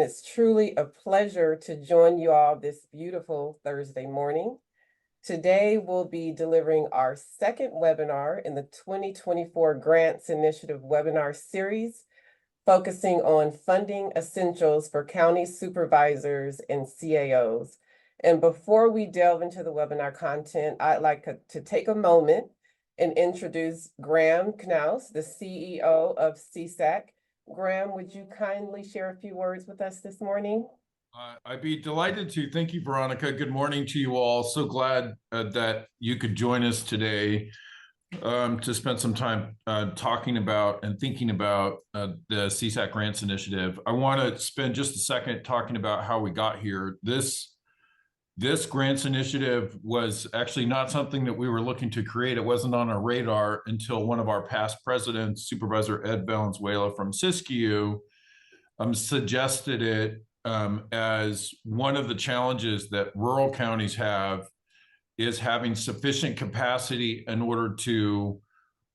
It's truly a pleasure to join you all this beautiful Thursday morning. Today, we'll be delivering our second webinar in the 2024 Grants Initiative webinar series, focusing on funding essentials for county supervisors and CAOs. And before we delve into the webinar content, I'd like to take a moment and introduce Graham Knaus, the CEO of CSAC. Graham, would you kindly share a few words with us this morning? I'd be delighted to. Thank you, Veronica. Good morning to you all. So glad that you could join us today to spend some time talking about and thinking about the CSAC Grants Initiative. I want to spend just a second talking about how we got here. This Grants Initiative was actually not something that we were looking to create. It wasn't on our radar until one of our past presidents, Supervisor Ed Valenzuela from Siskiyou, suggested it as one of the challenges that rural counties have is having sufficient capacity in order to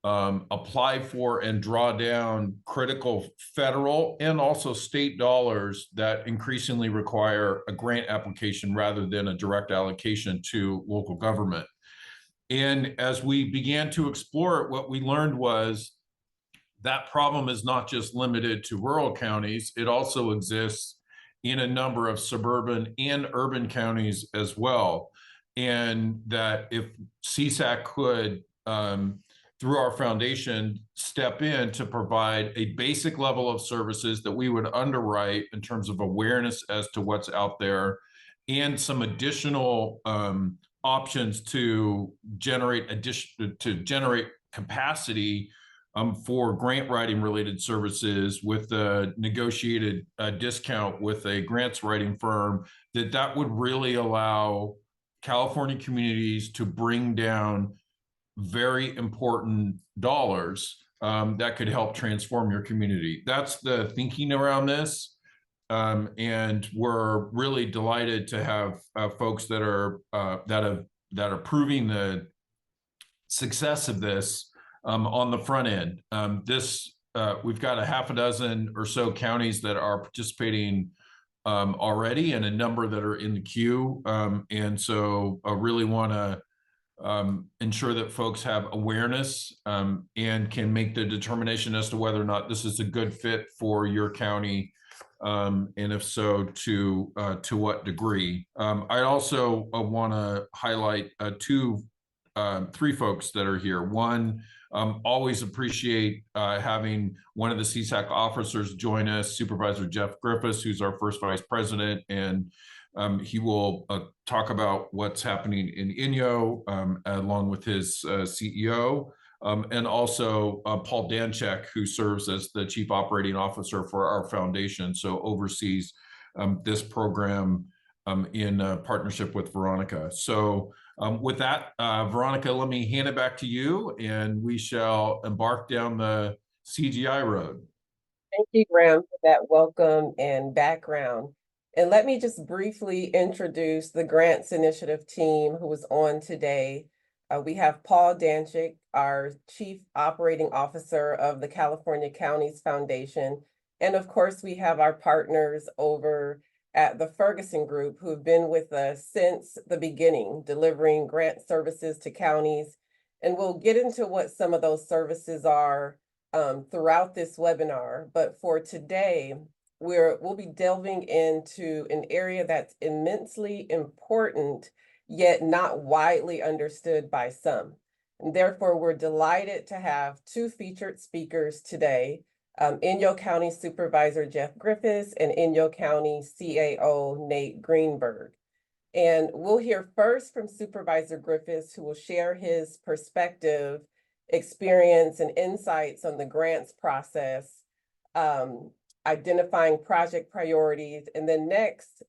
apply for and draw down critical federal and also state dollars that increasingly require a grant application rather than a direct allocation to local government. And as we began to explore it, what we learned was that problem is not just limited to rural counties. It also exists in a number of suburban and urban counties as well. And that if CSAC could, through our foundation, step in to provide a basic level of services that we would underwrite in terms of awareness as to what's out there and some additional options to generate capacity for grant writing related services with a negotiated discount with a grants writing firm, that would really allow California communities to bring down very important dollars that could help transform your community. That's the thinking around this. And we're really delighted to have folks that are proving the success of this on the front end. We've got a half a dozen or so counties that are participating already and a number that are in the queue. And so I really want to ensure that folks have awareness and can make the determination as to whether or not this is a good fit for your county. And if so, to what degree. I also want to highlight three folks that are here. One, always appreciate having one of the CSAC officers join us, Supervisor Jeff Griffiths, who's our first vice president, and he will talk about what's happening in Inyo along with his CEO, and also Paul Danchek, who serves as the chief operating officer for our foundation, so oversees this program in partnership with Veronica. So with that, Veronica, let me hand it back to you and we shall embark down the CGI road. Thank you, Graham, for that welcome and background. And let me just briefly introduce the Grants Initiative team who is on today. We have Paul Danchik, our Chief Operating Officer of the California Counties Foundation. And of course, we have our partners over at the Ferguson Group who have been with us since the beginning, delivering grant services to counties. And we'll get into what some of those services are throughout this webinar. But for today, we'll be delving into an area that's immensely important, yet not widely understood by some. And therefore, we're delighted to have two featured speakers today, Inyo County Supervisor Jeff Griffiths and Inyo County CAO Nate Greenberg. And we'll hear first from Supervisor Griffiths, who will share his perspective, experience, and insights on the grants process, identifying project priorities. And then next,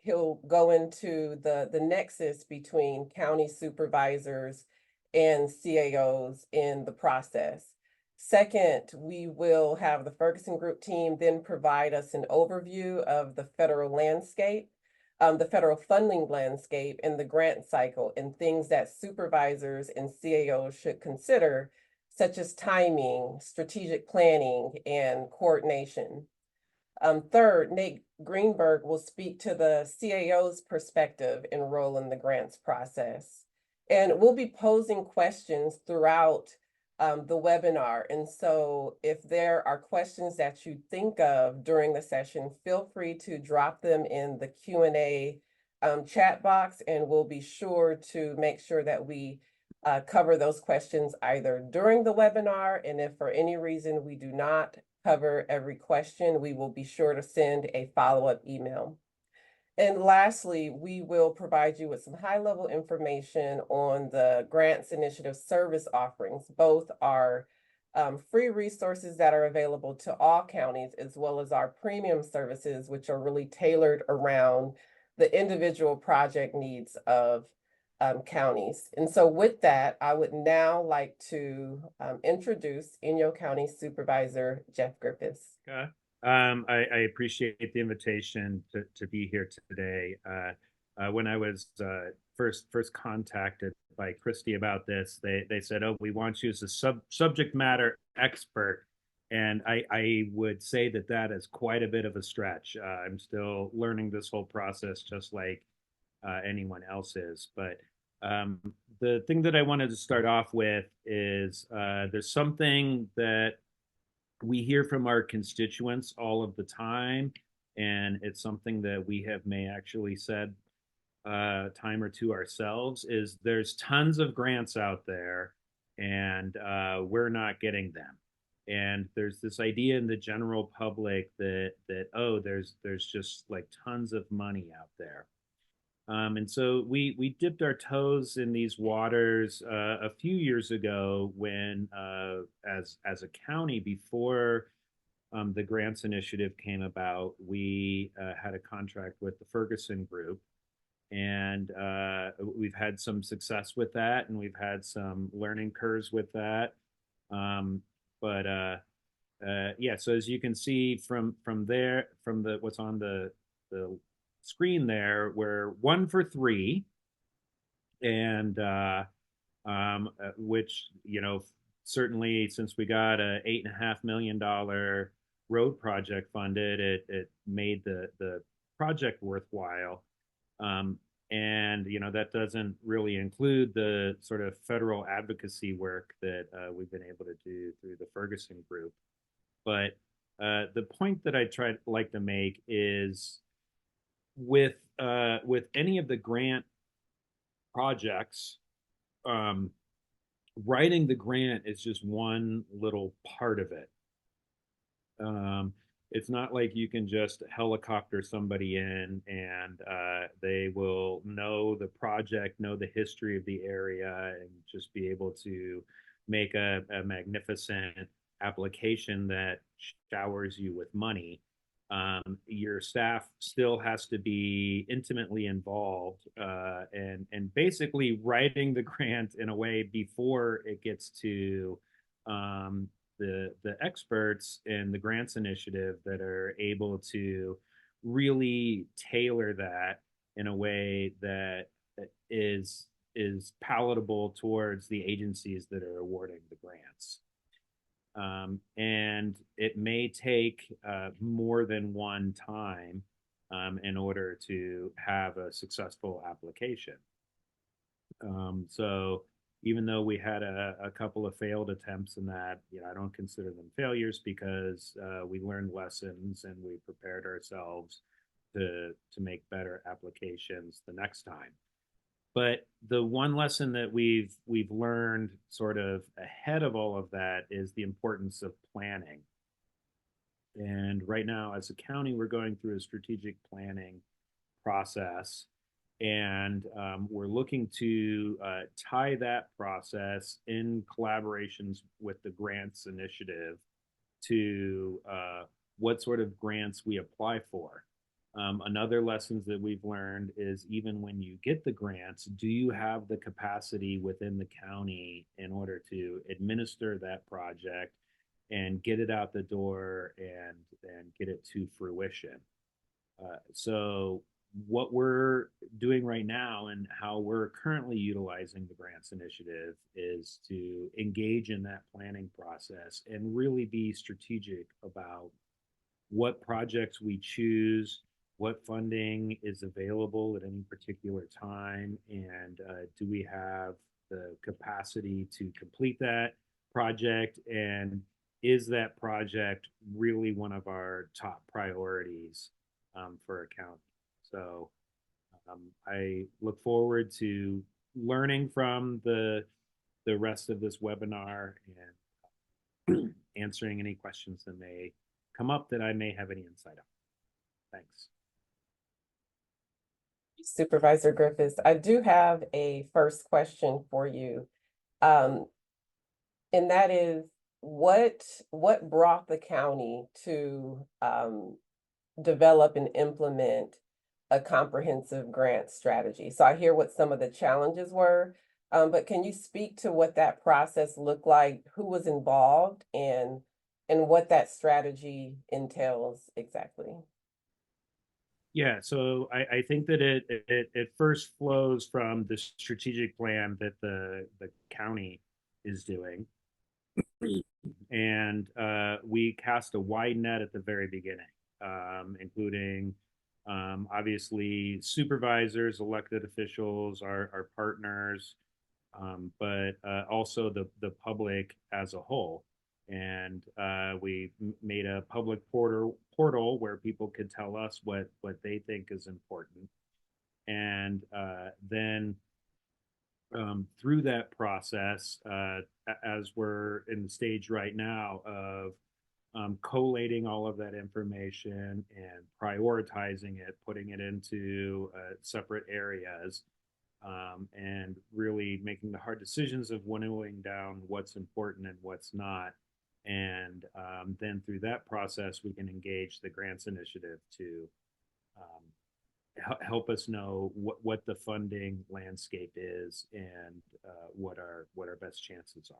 he'll go into the nexus between county supervisors and CAOs in the process. Second, we will have the Ferguson Group team then provide us an overview of the federal landscape, the federal funding landscape and the grant cycle, and things that supervisors and CAOs should consider, such as timing, strategic planning, and coordination. Third, Nate Greenberg will speak to the CAO's perspective and role in the grants process. And we'll be posing questions throughout the webinar. And so if there are questions that you think of during the session, feel free to drop them in the Q&A chat box, and we'll be sure to make sure that we cover those questions either during the webinar, and if for any reason we do not cover every question, we will be sure to send a follow-up email. And lastly, we will provide you with some high-level information on the Grants Initiative service offerings. Both are free resources that are available to all counties, as well as our premium services, which are really tailored around the individual project needs of counties. And so with that, I would now like to introduce Inyo County Supervisor Jeff Griffiths. Okay. I appreciate the invitation to be here today. When I was first contacted by Christy about this, they said, "Oh, we want you as a subject matter expert," and I would say that is quite a bit of a stretch. I'm still learning this whole process, just like anyone else is. But the thing that I wanted to start off with is there's something that we hear from our constituents all of the time, and it's something that we may actually said time or two ourselves, is there's tons of grants out there, and we're not getting them. And there's this idea in the general public that oh, there's just like tons of money out there. And so we dipped our toes in these waters a few years ago when, as a county, before the Grants Initiative came about, we had a contract with the Ferguson Group, and we've had some success with that, and we've had some learning curves with that. But yeah, so as you can see from what's on the screen there, we're 1 for 3, and which, you know, certainly since we got a $8.5 million road project funded, it made the project worthwhile. And you know, that doesn't really include the sort of federal advocacy work that we've been able to do through the Ferguson Group. But the point that I like to make is with any of the grant projects, writing the grant is just one little part of it. It's not like you can just helicopter somebody in and they will know the project, know the history of the area, and just be able to make a magnificent application that showers you with money. Your staff still has to be intimately involved and basically writing the grant in a way before it gets to the experts in the Grants Initiative that are able to really tailor that in a way that is palatable towards the agencies that are awarding the grants. And it may take more than one time in order to have a successful application. So even though we had a couple of failed attempts in that, you know, I don't consider them failures, because we learned lessons and we prepared ourselves to make better applications the next time. But the one lesson that we've learned sort of ahead of all of that is the importance of planning. And right now, as a county, we're going through a strategic planning process, and we're looking to tie that process in collaborations with the Grants Initiative to what sort of grants we apply for. Another lessons that we've learned is, even when you get the grants, do you have the capacity within the county in order to administer that project and get it out the door and get it to fruition? So what we're doing right now and how we're currently utilizing the Grants Initiative is to engage in that planning process and really be strategic about what projects we choose, what funding is available at any particular time, and do we have the capacity to complete that project, and is that project really one of our top priorities for a county? So I look forward to learning from the rest of this webinar and answering any questions that may come up that I may have any insight on. Thanks. Supervisor Griffiths, I do have a first question for you. And that is, what brought the county to develop and implement a comprehensive grant strategy? So I hear what some of the challenges were, but can you speak to what that process looked like, who was involved, and what that strategy entails exactly? Yeah, so I think that it first flows from the strategic plan that the county is doing. And we cast a wide net at the very beginning, including obviously supervisors, elected officials, our partners, but also the public as a whole. And we made a public portal where people could tell us what they think is important. And then through that process, as we're in the stage right now of collating all of that information and prioritizing it, putting it into separate areas, and really making the hard decisions of winnowing down what's important and what's not. And then through that process, we can engage the Grants Initiative to help us know what the funding landscape is and what our best chances are.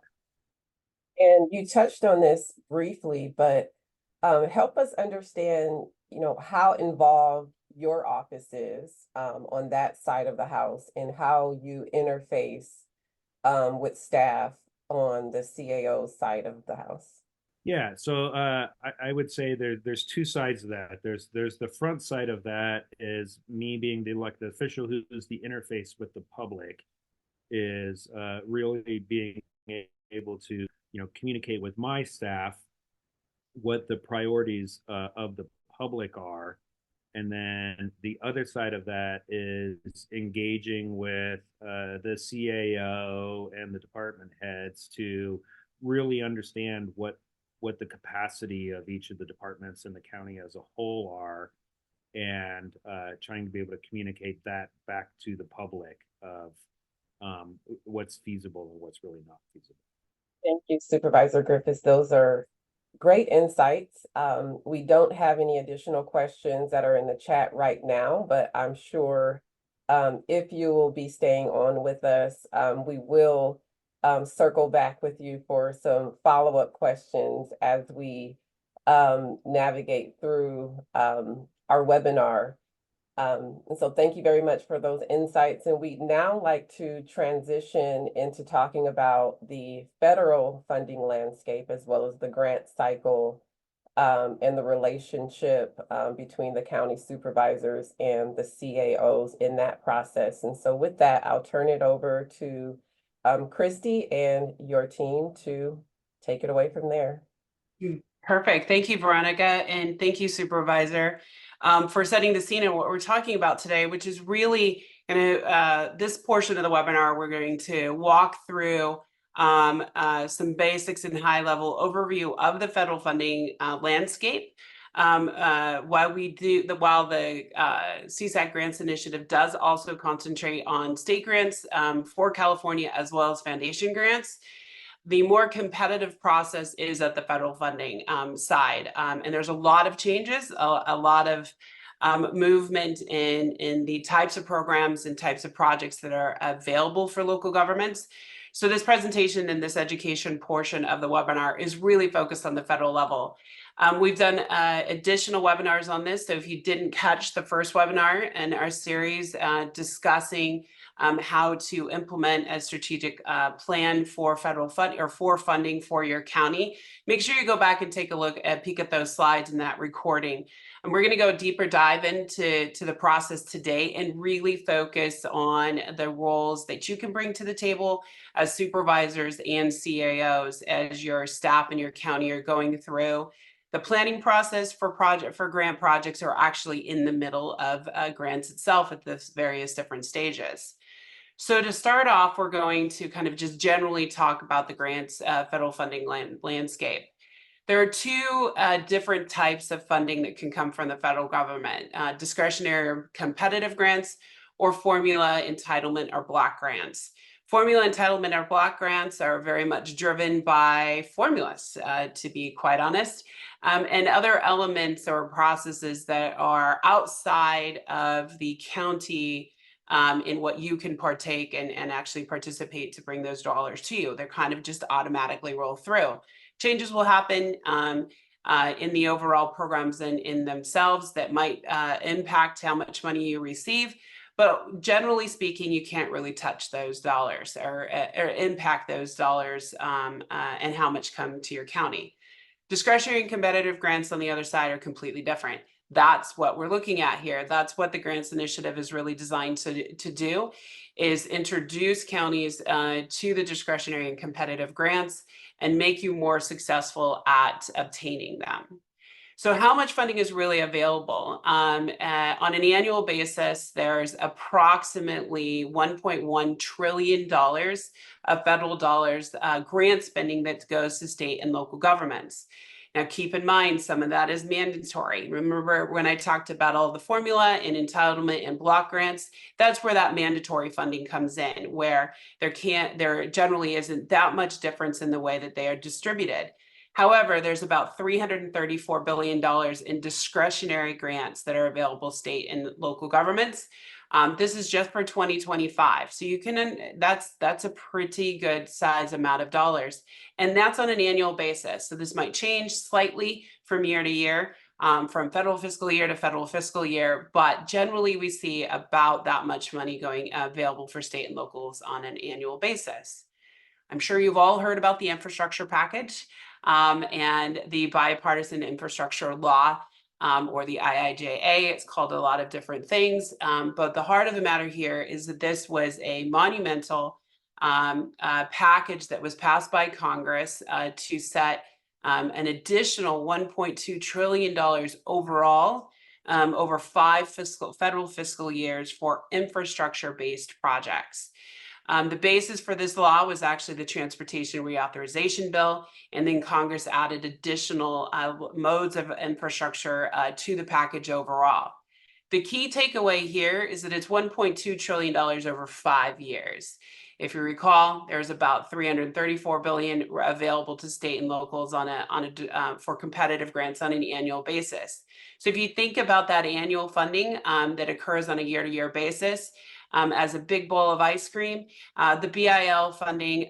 And you touched on this briefly, but help us understand, how involved your office is on that side of the house and how you interface with staff on the CAO side of the house. Yeah, so I would say there's two sides of that. There's the front side of that is me being the elected official who's the interface with the public, is really being able to communicate with my staff what the priorities of the public are. And then the other side of that is engaging with the CAO and the department heads to really understand what the capacity of each of the departments in the county as a whole are, and trying to be able to communicate that back to the public of what's feasible and what's really not feasible. Thank you, Supervisor Griffiths. Those are great insights. We don't have any additional questions that are in the chat right now, but I'm sure if you will be staying on with us, we will circle back with you for some follow-up questions as we navigate through our webinar. And so thank you very much for those insights. And we'd now like to transition into talking about the federal funding landscape as well as the grant cycle and the relationship between the county supervisors and the CAOs in that process. And so with that, I'll turn it over to Christy and your team to take it away from there. Perfect. Thank you, Veronica. And thank you, Supervisor, for setting the scene and what we're talking about today, which is really this portion of the webinar, we're going to walk through some basics and high-level overview of the federal funding landscape. While the CSAC Grants Initiative does also concentrate on state grants for California as well as foundation grants, the more competitive process is at the federal funding side. And there's a lot of changes, a lot of movement in the types of programs and types of projects that are available for local governments. So this presentation and this education portion of the webinar is really focused on the federal level. We've done additional webinars on this. So if you didn't catch the first webinar in our series discussing how to implement a strategic plan for federal fund or for funding for your county, make sure you go back and take a look at peek at those slides in that recording. And we're going to go deeper dive into the process today and really focus on the roles that you can bring to the table as supervisors and CAOs as your staff in your county are going through the planning process for grant projects, are actually in the middle of grants itself at the various different stages. So to start off, we're going to kind of just generally talk about the grants federal funding landscape. There are two different types of funding that can come from the federal government: discretionary or competitive grants, or formula, entitlement, or block grants. Formula, entitlement, or block grants are very much driven by formulas, to be quite honest, and other elements or processes that are outside of the county in what you can partake and actually participate to bring those dollars to you. They're kind of just automatically roll through. Changes will happen in the overall programs and in themselves that might impact how much money you receive. But generally speaking, you can't really touch those dollars or impact those dollars and how much come to your county. Discretionary and competitive grants on the other side are completely different. That's what we're looking at here. That's what the Grants Initiative is really designed to do, is introduce counties to the discretionary and competitive grants and make you more successful at obtaining them. So how much funding is really available? On an annual basis, there's approximately $1.1 trillion of federal dollars grant spending that goes to state and local governments. Now, keep in mind, some of that is mandatory. Remember when I talked about all the formula and entitlement and block grants, that's where that mandatory funding comes in, where there generally isn't that much difference in the way that they are distributed. However, there's about $334 billion in discretionary grants that are available state and local governments. This is just for 2025. So you can, that's a pretty good size amount of dollars. And that's on an annual basis. So this might change slightly from year to year, from federal fiscal year to federal fiscal year. But generally, we see about that much money going available for state and locals on an annual basis. I'm sure you've all heard about the infrastructure package and the bipartisan infrastructure law, or the IIJA. It's called a lot of different things. But the heart of the matter here is that this was a monumental package that was passed by Congress to set an additional $1.2 trillion overall over 5 federal fiscal years for infrastructure-based projects. The basis for this law was actually the Transportation Reauthorization Bill, and then Congress added additional modes of infrastructure to the package overall. The key takeaway here is that it's $1.2 trillion over 5 years. If you recall, there's about $334 billion available to state and locals for competitive grants on an annual basis. So if you think about that annual funding that occurs on a year-to-year basis, as a big bowl of ice cream, the BIL funding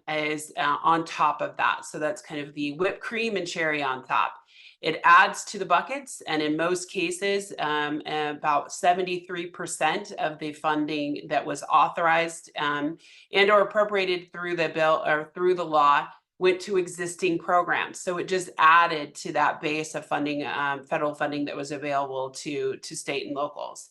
is on top of that. So that's kind of the whipped cream and cherry on top. It adds to the buckets, and in most cases, about 73% of the funding that was authorized and or appropriated through the bill or through the law went to existing programs. So it just added to that base of funding, federal funding that was available to state and locals.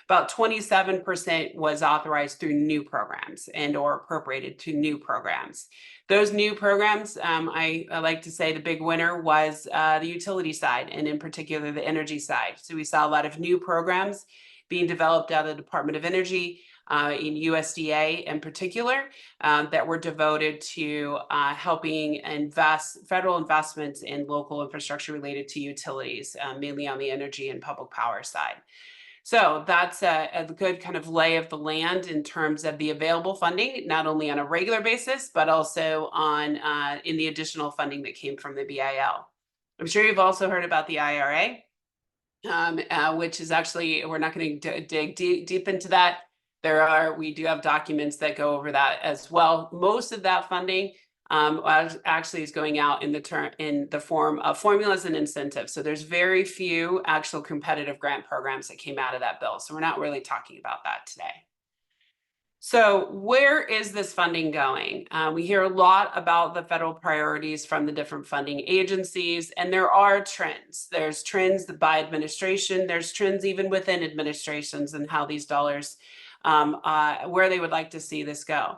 About 27% was authorized through new programs and or appropriated to new programs. Those new programs, I like to say the big winner was the utility side, and in particular the energy side. So we saw a lot of new programs being developed out of the Department of Energy, in USDA in particular, that were devoted to helping invest federal investments in local infrastructure related to utilities, mainly on the energy and public power side. So that's a good kind of lay of the land in terms of the available funding, not only on a regular basis, but also on in the additional funding that came from the BIL. I'm sure you've also heard about the IRA, which is actually, we're not going to dig deep into that. We do have documents that go over that as well. Most of that funding actually is going out in the form of formulas and incentives. So there's very few actual competitive grant programs that came out of that bill. So we're not really talking about that today. So where is this funding going? We hear a lot about the federal priorities from the different funding agencies, and there are trends. There's trends by administration. There's trends even within administrations and how these dollars, where they would like to see this go.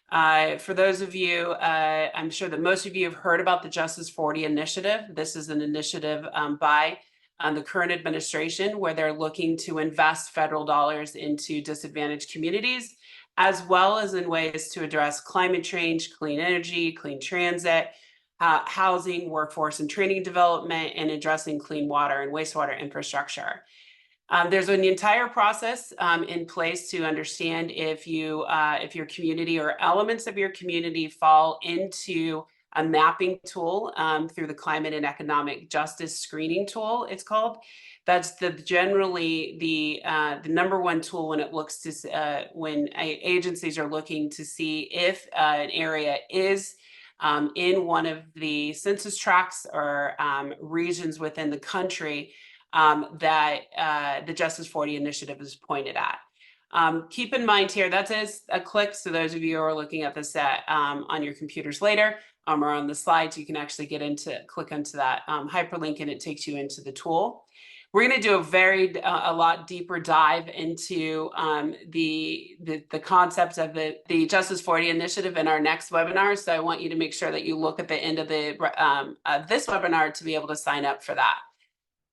For those of you, I'm sure that most of you have heard about the Justice 40 initiative. This is an initiative by the current administration where they're looking to invest federal dollars into disadvantaged communities, as well as in ways to address climate change, clean energy, clean transit, housing, workforce and training development, and addressing clean water and wastewater infrastructure. There's an entire process in place to understand if your community or elements of your community fall into a mapping tool through the Climate and Economic Justice Screening Tool, it's called. That's generally the number one tool when it looks to when agencies are looking to see if an area is in one of the census tracts or regions within the country that the Justice 40 initiative is pointed at. Keep in mind here, that is a click. So those of you who are looking at this on your computers later or on the slides, you can actually click into that hyperlink and it takes you into the tool. We're going to do a lot deeper dive into the concepts of the Justice 40 initiative in our next webinar. So I want you to make sure that you look at the end of this webinar to be able to sign up for that.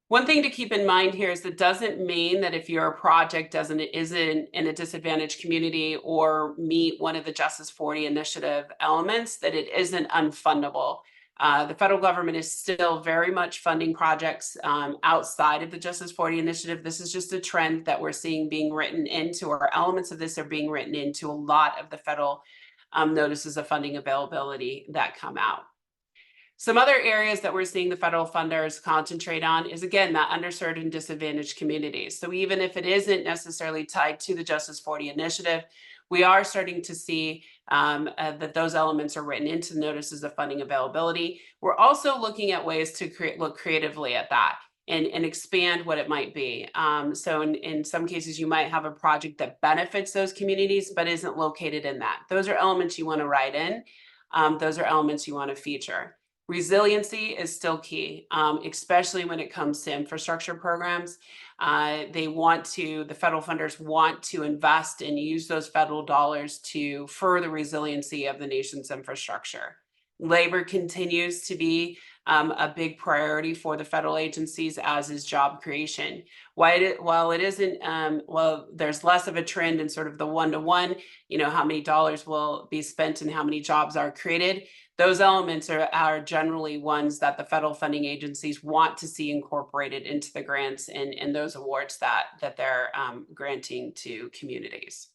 One thing to keep in mind here is that doesn't mean that if your project isn't in a disadvantaged community or meet one of the Justice 40 initiative elements that it isn't unfundable. The federal government is still very much funding projects outside of the Justice 40 initiative. This is just a trend that we're seeing being written into, or elements of this are being written into a lot of the federal notices of funding availability that come out. Some other areas that we're seeing the federal funders concentrate on is, again, that underserved and disadvantaged communities. So even if it isn't necessarily tied to the Justice 40 initiative, we are starting to see that those elements are written into notices of funding availability. We're also looking at ways to look creatively at that and expand what it might be. So in some cases, you might have a project that benefits those communities, but isn't located in that. Those are elements you want to write in. Those are elements you want to feature. Resiliency is still key, especially when it comes to infrastructure programs. The federal funders want to invest and use those federal dollars to further resiliency of the nation's infrastructure. Labor continues to be a big priority for the federal agencies, as is job creation. While it isn't, there's less of a trend in sort of the one-to-one, how many dollars will be spent and how many jobs are created. Those elements are generally ones that the federal funding agencies want to see incorporated into the grants and those awards that they're granting to communities.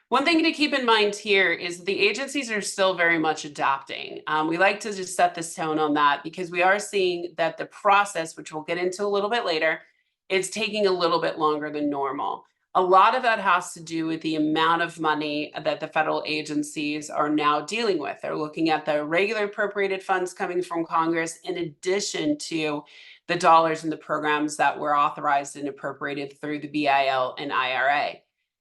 One thing to keep in mind here is the agencies are still very much adapting. We like to just set this tone on that because we are seeing that the process, which we'll get into a little bit later, is taking a little bit longer than normal. A lot of that has to do with the amount of money that the federal agencies are now dealing with. They're looking at the regular appropriated funds coming from Congress in addition to the dollars and the programs that were authorized and appropriated through the BIL and IRA.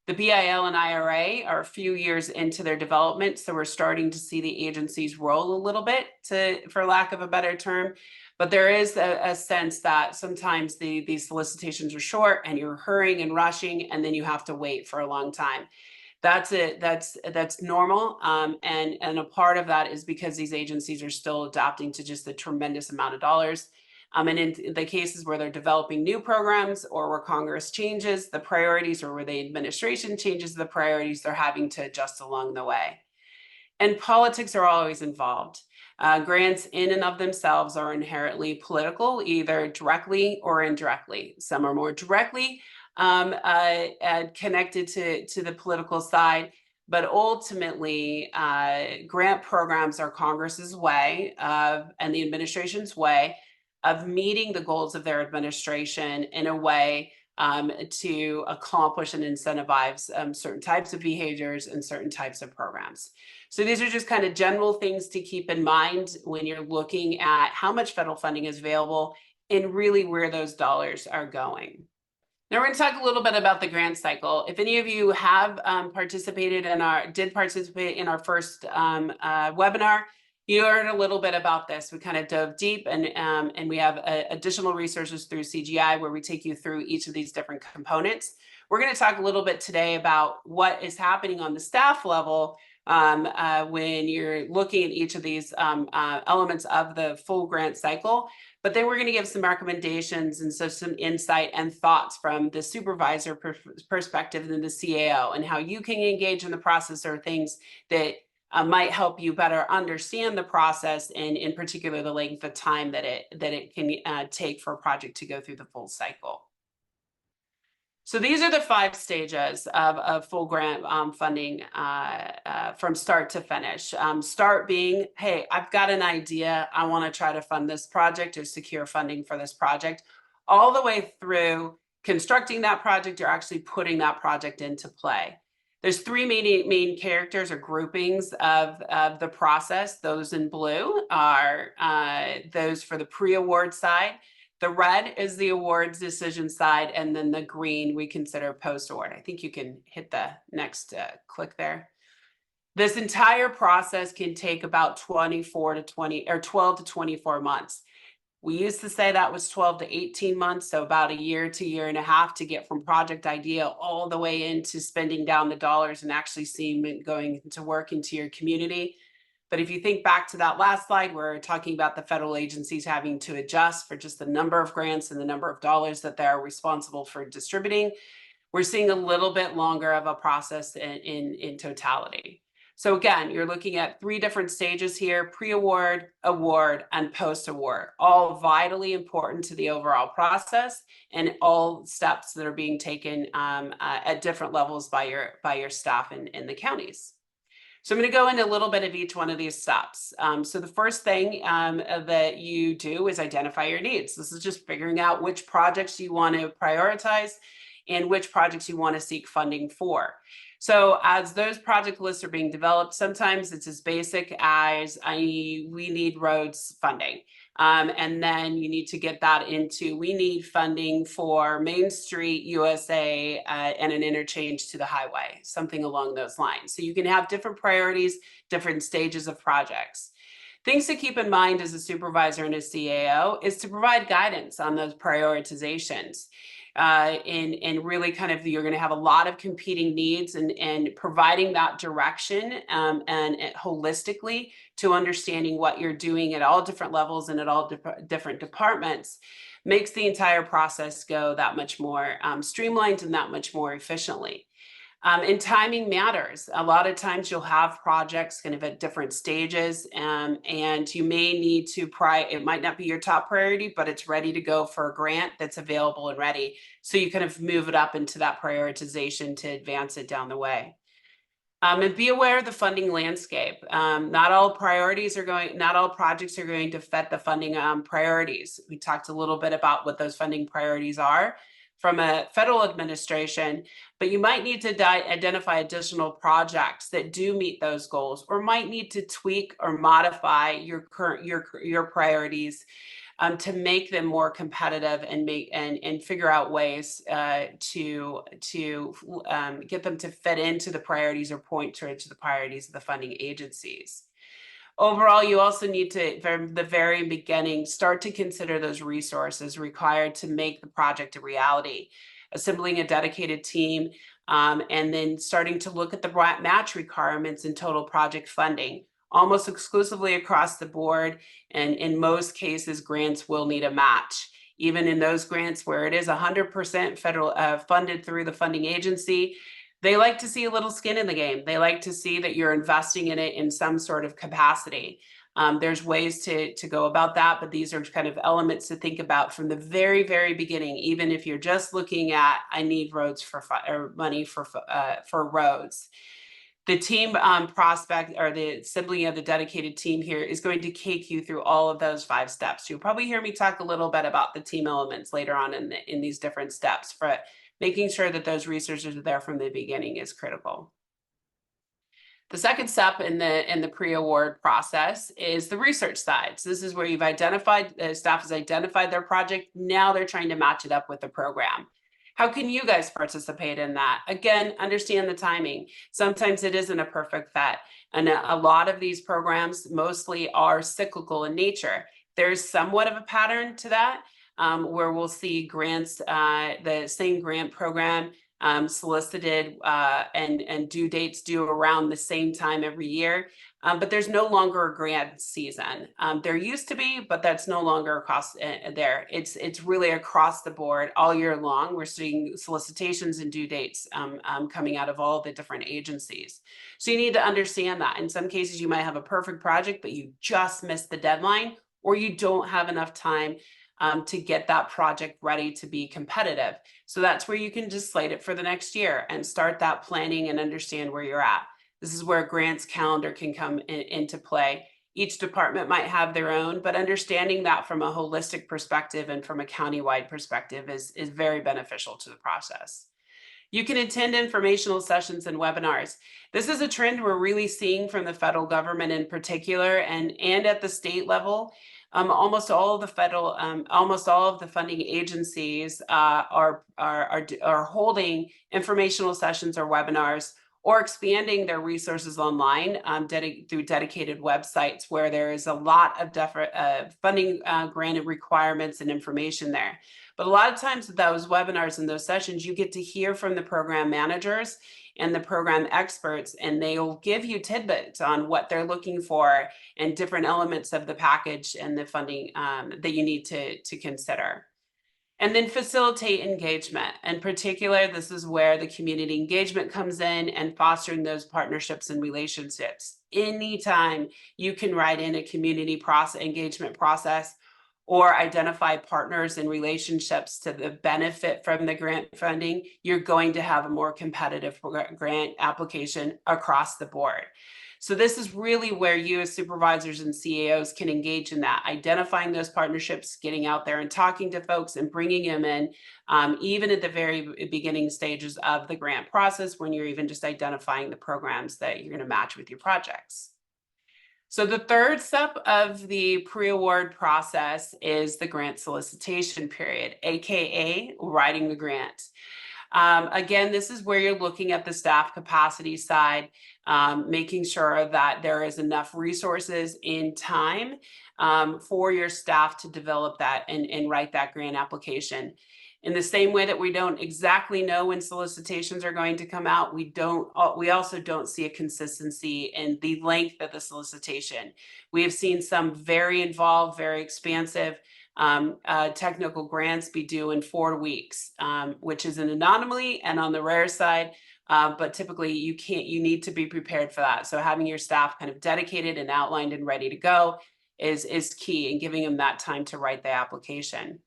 The BIL and IRA are a few years into their development, so we're starting to see the agencies roll a little bit, for lack of a better term. But there is a sense that sometimes these solicitations are short and you're hurrying and rushing, and then you have to wait for a long time. That's it. That's normal. And a part of that is because these agencies are still adapting to just the tremendous amount of dollars. And in the cases where they're developing new programs or where Congress changes the priorities or where the administration changes the priorities, they're having to adjust along the way. And politics are always involved. Grants in and of themselves are inherently political, either directly or indirectly. Some are more directly connected to the political side, but ultimately grant programs are Congress's way and the administration's way of meeting the goals of their administration in a way to accomplish and incentivize certain types of behaviors and certain types of programs. So these are just kind of general things to keep in mind when you're looking at how much federal funding is available and really where those dollars are going. Now we're going to talk a little bit about the grant cycle. If any of you have did participate in our first webinar, you learned a little bit about this. We kind of dove deep, and we have additional resources through CGI where we take you through each of these different components. We're going to talk a little bit today about what is happening on the staff level when you're looking at each of these elements of the full grant cycle. But then we're going to give some recommendations and so some insight and thoughts from the supervisor perspective and the CAO, and how you can engage in the process, or things that might help you better understand the process, and in particular the length of time that it can take for a project to go through the full cycle. So these are the 5 stages of full grant funding from start to finish. Start being, hey, I've got an idea. I want to try to fund this project or secure funding for this project, all the way through constructing that project or actually putting that project into play. There's 3 main characters or groupings of the process. Those in blue are those for the pre-award side. The red is the awards decision side, and then the green we consider post-award. I think you can hit the next click there. This entire process can take about 12 to 24 months. We used to say that was 12 to 18 months, so about a year to year and a half to get from project idea all the way into spending down the dollars and actually seeing it going to work into your community. But if you think back to that last slide, we're talking about the federal agencies having to adjust for just the number of grants and the number of dollars that they're responsible for distributing. We're seeing a little bit longer of a process in totality. So again, you're looking at 3 different stages here: pre-award, award, and post-award, all vitally important to the overall process, and all steps that are being taken at different levels by your staff in the counties. So I'm going to go into a little bit of each one of these steps. So the first thing that you do is identify your needs. This is just figuring out which projects you want to prioritize and which projects you want to seek funding for. So as those project lists are being developed, sometimes it's as basic as we need roads funding. And then you need to get that into, we need funding for Main Street USA and an interchange to the highway, something along those lines. So you can have different priorities, different stages of projects. Things to keep in mind as a supervisor and a CAO is to provide guidance on those prioritizations. And really kind of, you're going to have a lot of competing needs, and providing that direction and holistically to understanding what you're doing at all different levels and at all different departments makes the entire process go that much more streamlined and that much more efficiently. And timing matters. A lot of times you'll have projects kind of at different stages, and you may need to it might not be your top priority, but it's ready to go for a grant that's available and ready. So you kind of move it up into that prioritization to advance it down the way. And be aware of the funding landscape. Not all projects are going to fit the funding priorities. We talked a little bit about what those funding priorities are from a federal administration, but you might need to identify additional projects that do meet those goals, or might need to tweak or modify your priorities to make them more competitive and figure out ways to get them to fit into the priorities or point towards the priorities of the funding agencies. Overall, you also need to, from the very beginning, start to consider those resources required to make the project a reality, assembling a dedicated team, and then starting to look at the match requirements in total project funding, almost exclusively across the board. And in most cases, grants will need a match. Even in those grants where it is 100% federal funded through the funding agency, they like to see a little skin in the game. They like to see that you're investing in it in some sort of capacity. There's ways to go about that, but these are kind of elements to think about from the very, very beginning. Even if you're just looking at, I need roads or money for roads. The team prospect, or the assembly of the dedicated team here, is going to take you through all of those 5 steps. You'll probably hear me talk a little bit about the team elements later on in these different steps, but making sure that those resources are there from the beginning is critical. The second step in the pre-award process is the research side. So this is where you've identified, staff has identified their project. Now they're trying to match it up with the program. How can you guys participate in that? Again, understand the timing. Sometimes it isn't a perfect fit. And a lot of these programs mostly are cyclical in nature. There's somewhat of a pattern to that, where we'll see grants, the same grant program solicited and due dates due around the same time every year. But there's no longer a grant season. There used to be, but that's no longer across there. It's really across the board all year long. We're seeing solicitations and due dates coming out of all the different agencies. So you need to understand that. In some cases, you might have a perfect project, but you just missed the deadline, or you don't have enough time to get that project ready to be competitive. So that's where you can just slate it for the next year and start that planning and understand where you're at. This is where grants calendar can come into play. Each department might have their own, but understanding that from a holistic perspective and from a countywide perspective is very beneficial to the process. You can attend informational sessions and webinars. This is a trend we're really seeing from the federal government in particular, and at the state level. Almost all of the funding agencies are holding informational sessions or webinars, or expanding their resources online through dedicated websites where there is a lot of funding granted requirements and information there. But a lot of times with those webinars and those sessions, you get to hear from the program managers and the program experts, and they'll give you tidbits on what they're looking for and different elements of the package and the funding that you need to consider. And then facilitate engagement. In particular, this is where the community engagement comes in and fostering those partnerships and relationships. Anytime you can write in a community engagement process or identify partners and relationships to the benefit from the grant funding, you're going to have a more competitive grant application across the board. So this is really where you as supervisors and CAOs can engage in that, identifying those partnerships, getting out there and talking to folks and bringing them in, even at the very beginning stages of the grant process, when you're even just identifying the programs that you're going to match with your projects. So the third step of the pre-award process is the grant solicitation period, AKA writing the grant. Again, this is where you're looking at the staff capacity side, making sure that there is enough resources in time for your staff to develop that and write that grant application. In the same way that we don't exactly know when solicitations are going to come out, we also don't see a consistency in the length of the solicitation. We have seen some very involved, very expansive technical grants be due in 4 weeks, which is an anomaly and on the rare side, but typically you need to be prepared for that. So having your staff kind of dedicated and outlined and ready to go is key in giving them that time to write the application.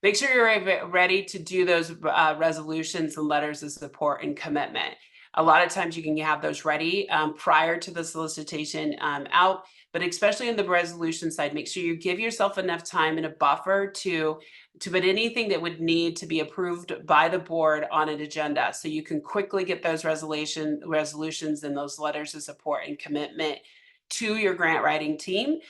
Make sure you're ready to do those resolutions and letters of support and commitment. A lot of times you can have those ready prior to the solicitation out, but especially in the resolution side, make sure you give yourself enough time and a buffer to put anything that would need to be approved by the board on an agenda. So you can quickly get those resolutions and those letters of support and commitment to your grant writing team,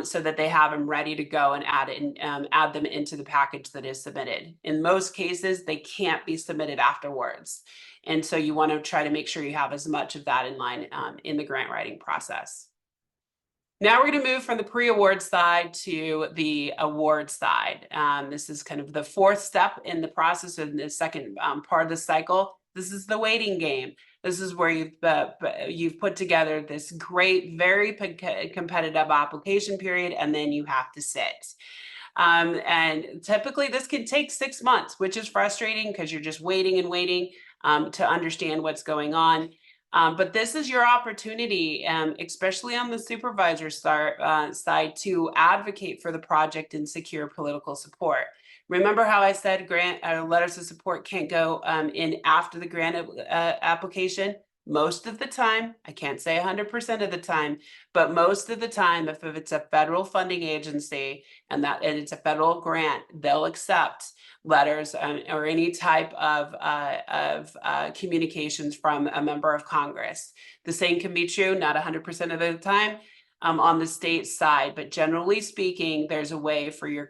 so that they have them ready to go and add them into the package that is submitted. In most cases, they can't be submitted afterwards. And so you want to try to make sure you have as much of that in line in the grant writing process. Now we're going to move from the pre-award side to the award side. This is kind of the fourth step in the process of the second part of the cycle. This is the waiting game. This is where you've put together this great, very competitive application period, and then you have to sit. And typically this can take 6 months, which is frustrating because you're just waiting and waiting to understand what's going on. But this is your opportunity, especially on the supervisor side, to advocate for the project and secure political support. Remember how I said grant letters of support can't go in after the grant application? Most of the time, I can't say 100% of the time, but most of the time, if it's a federal funding agency and it's a federal grant, they'll accept letters or any type of communications from a member of Congress. The same can be true, not 100% of the time, on the state side, but generally speaking, there's a way for your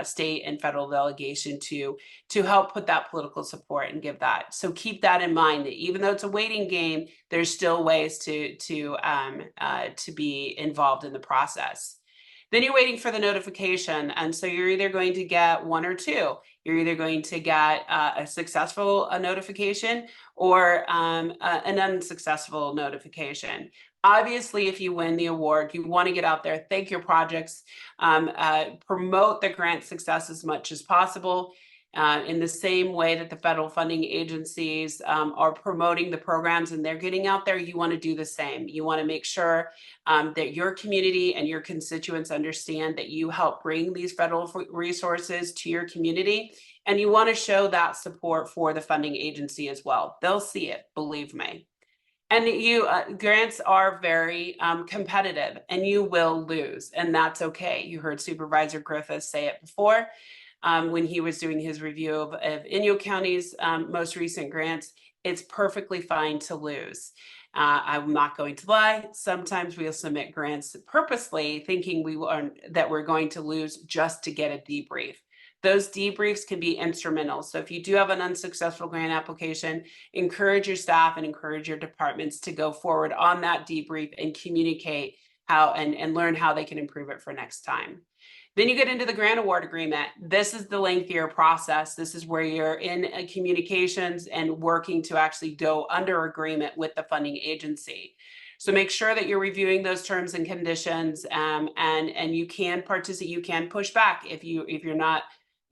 state and federal delegation to help put that political support and give that. So keep that in mind, that even though it's a waiting game, there's still ways to be involved in the process. Then you're waiting for the notification. And so you're either going to get one or two. You're either going to get a successful notification or an unsuccessful notification. Obviously, if you win the award, you want to get out there, thank your projects, promote the grant success as much as possible. In the same way that the federal funding agencies are promoting the programs and they're getting out there, you want to do the same. You want to make sure that your community and your constituents understand that you help bring these federal resources to your community, and you want to show that support for the funding agency as well. They'll see it, believe me. And grants are very competitive, and you will lose, and that's okay. You heard Supervisor Griffith say it before. When he was doing his review of Inyo County's most recent grants, it's perfectly fine to lose. I'm not going to lie. Sometimes we'll submit grants purposely thinking that we're going to lose just to get a debrief. Those debriefs can be instrumental. So if you do have an unsuccessful grant application, encourage your staff and encourage your departments to go forward on that debrief and communicate how and learn how they can improve it for next time. Then you get into the grant award agreement. This is the lengthier process. This is where you're in communications and working to actually go under agreement with the funding agency. So make sure that you're reviewing those terms and conditions, and you can participate. You can push back if you're not.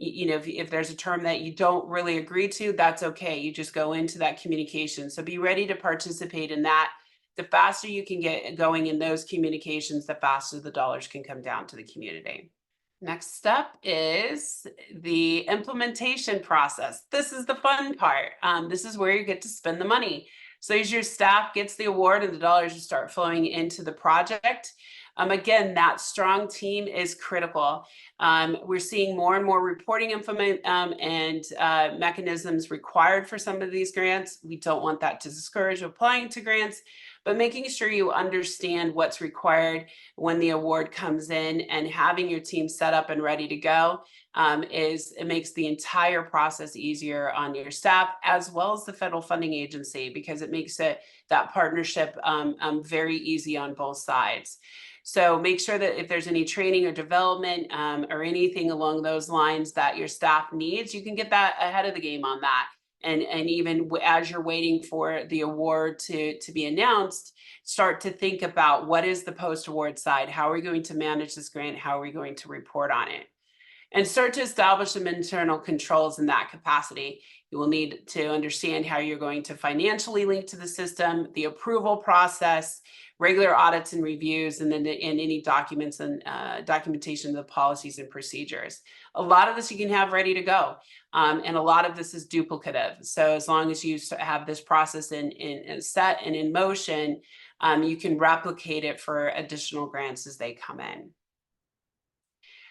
If there's a term that you don't really agree to, that's okay. You just go into that communication. So be ready to participate in that. The faster you can get going in those communications, the faster the dollars can come down to the community. Next step is the implementation process. This is the fun part. This is where you get to spend the money. So as your staff gets the award and the dollars start flowing into the project, again, that strong team is critical. We're seeing more and more reporting and mechanisms required for some of these grants. We don't want that to discourage applying to grants, but making sure you understand what's required when the award comes in and having your team set up and ready to go it makes the entire process easier on your staff as well as the federal funding agency, because it makes that partnership very easy on both sides. So make sure that if there's any training or development or anything along those lines that your staff needs, you can get that ahead of the game on that. And even as you're waiting for the award to be announced, start to think about what is the post-award side? How are we going to manage this grant? How are we going to report on it? And start to establish some internal controls in that capacity. You will need to understand how you're going to financially link to the system, the approval process, regular audits and reviews, and then any documents and documentation of the policies and procedures. A lot of this you can have ready to go. And a lot of this is duplicative. So as long as you have this process in set and in motion, you can replicate it for additional grants as they come in.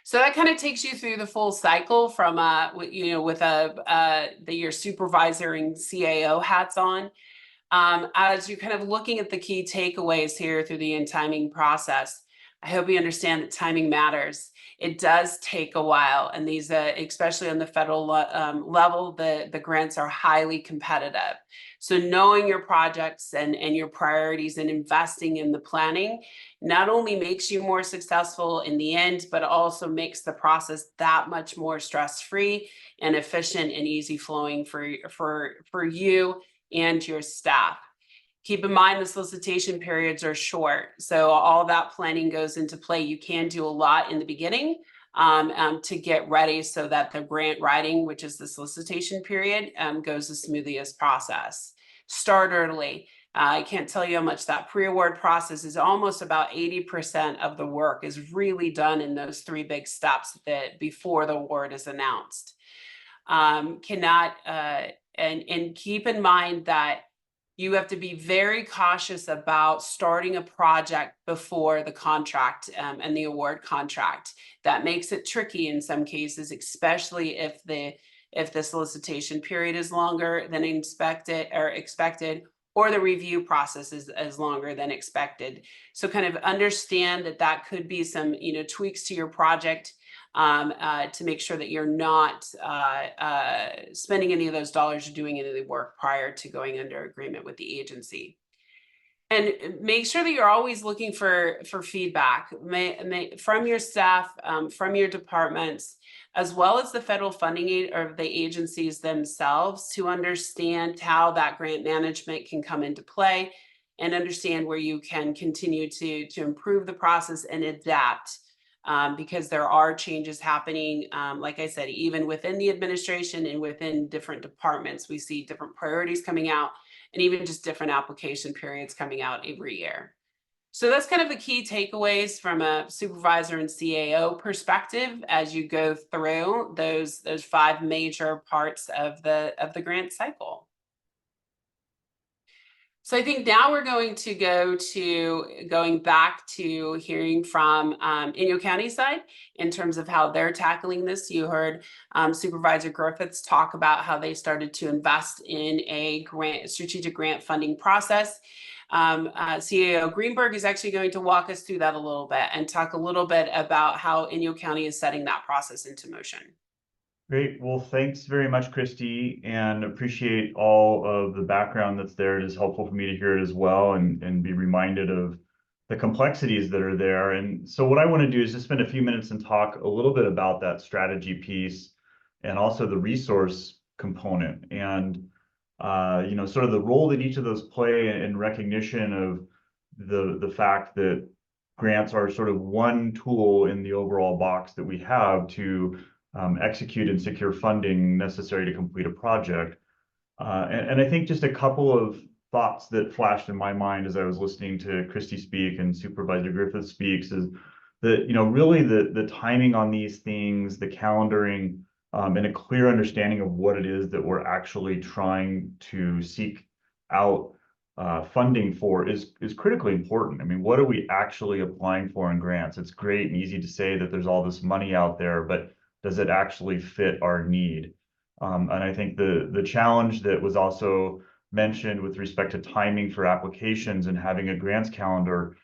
So that kind of takes you through the full cycle from with your supervisor and CAO hats on. As you're kind of looking at the key takeaways here through the timing process, I hope you understand that timing matters. It does take a while, and these, especially on the federal level, the grants are highly competitive. So knowing your projects and your priorities and investing in the planning not only makes you more successful in the end, but also makes the process that much more stress-free and efficient and easy flowing for you and your staff. Keep in mind the solicitation periods are short, so all that planning goes into play. You can do a lot in the beginning to get ready so that the grant writing, which is the solicitation period, goes as smoothly as process. Start early. I can't tell you how much that pre-award process is. Almost about 80% of the work is really done in those 3 big steps before the award is announced. And keep in mind that you have to be very cautious about starting a project before the contract and the award contract. That makes it tricky in some cases, especially if the solicitation period is longer than expected, or the review process is longer than expected. So kind of understand that could be some, tweaks to your project to make sure that you're not spending any of those dollars or doing any of the work prior to going under agreement with the agency. And make sure that you're always looking for feedback from your staff, from your departments, as well as the federal funding or the agencies themselves, to understand how that grant management can come into play and understand where you can continue to improve the process and adapt. Because there are changes happening, like I said, even within the administration and within different departments, we see different priorities coming out and even just different application periods coming out every year. So that's kind of the key takeaways from a supervisor and CAO perspective as you go through those 5 major parts of the grant cycle. So I think now we're going to going back to hearing from Inyo County side in terms of how they're tackling this. You heard Supervisor Griffiths talk about how they started to invest in a strategic grant funding process. CAO Greenberg is actually going to walk us through that a little bit and talk a little bit about how Inyo County is setting that process into motion. Great. Well, thanks very much, Christy, and appreciate all of the background that's there. It is helpful for me to hear it as well and be reminded of the complexities that are there. And so what I want to do is just spend a few minutes and talk a little bit about that strategy piece and also the resource component and, sort of the role that each of those play in recognition of the fact that grants are sort of one tool in the overall box that we have to execute and secure funding necessary to complete a project. And I think just a couple of thoughts that flashed in my mind as I was listening to Christy speak and Supervisor Griffith speaks is that, really the timing on these things, the calendaring, and a clear understanding of what it is that we're actually trying to seek out funding for is critically important. I mean, what are we actually applying for in grants? It's great and easy to say that there's all this money out there, but does it actually fit our need? And I think the challenge that was also mentioned with respect to timing for applications and having a grants calendar,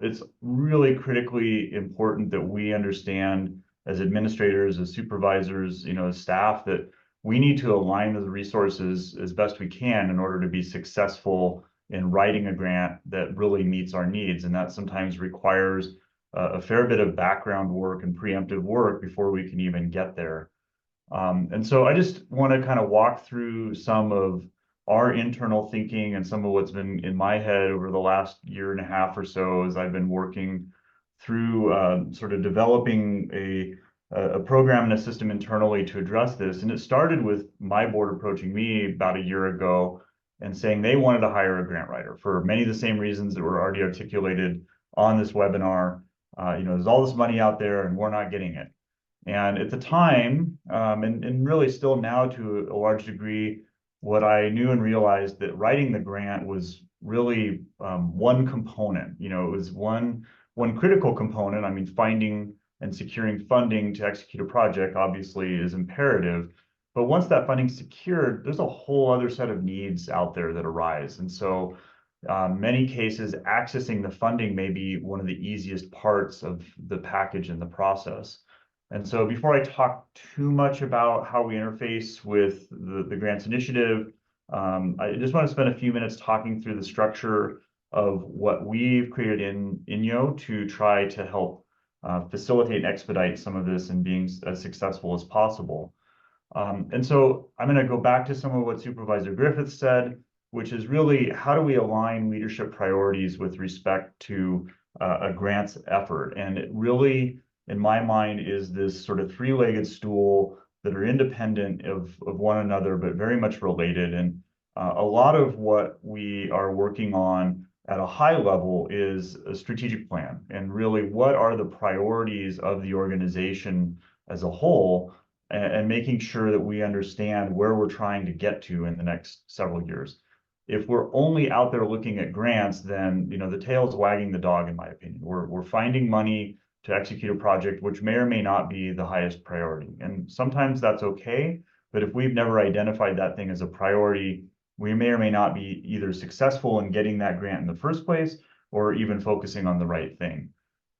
it's really critically important that we understand as administrators, as supervisors, as staff, that we need to align the resources as best we can in order to be successful in writing a grant that really meets our needs. And that sometimes requires a fair bit of background work and preemptive work before we can even get there. And so I just want to kind of walk through some of our internal thinking and some of what's been in my head over the last year and a half or so as I've been working through sort of developing a program and a system internally to address this. And it started with my board approaching me about a year ago and saying they wanted to hire a grant writer for many of the same reasons that were already articulated on this webinar. There's all this money out there and we're not getting it. And at the time, and really still now to a large degree, what I knew and realized that writing the grant was really one component. It was one critical component. I mean, finding and securing funding to execute a project obviously is imperative. But once that funding's secured, there's a whole other set of needs out there that arise. And so many cases, accessing the funding may be one of the easiest parts of the package and the process. And so before I talk too much about how we interface with the Grants Initiative, I just want to spend a few minutes talking through the structure of what we've created in Inyo to try to help facilitate and expedite some of this and being as successful as possible. And so I'm going to go back to some of what Supervisor Griffith said, which is really how do we align leadership priorities with respect to a grants effort. And it really, in my mind, is this sort of three-legged stool that are independent of one another, but very much related. And a lot of what we are working on at a high level is a strategic plan. And really, what are the priorities of the organization as a whole, and making sure that we understand where we're trying to get to in the next several years. if we're only out there looking at grants, then, you know, the tail's wagging the dog, in my opinion. We're finding money to execute a project, which may or may not be the highest priority. And sometimes that's okay, but if we've never identified that thing as a priority, we may or may not be either successful in getting that grant in the first place or even focusing on the right thing.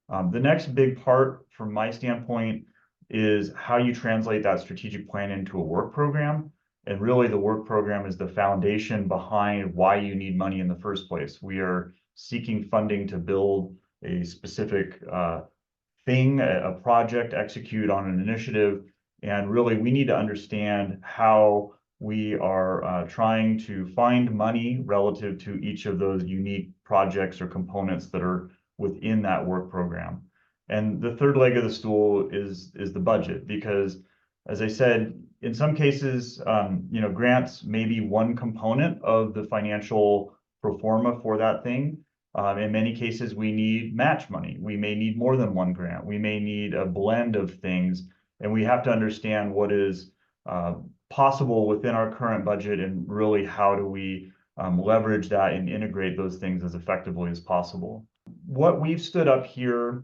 The next big part from my standpoint is how you translate that strategic plan into a work program. And really the work program is the foundation behind why you need money in the first place. We are seeking funding to build a specific thing, a project, execute on an initiative. And really we need to understand how we are trying to find money relative to each of those unique projects or components that are within that work program. And the third leg of the stool is the budget, because as I said, in some cases, you know, grants may be one component of the financial pro forma for that thing. In many cases, we need match money. We may need more than one grant. We may need a blend of things, and we have to understand what is possible within our current budget and really how do we leverage that and integrate those things as effectively as possible. What we've stood up here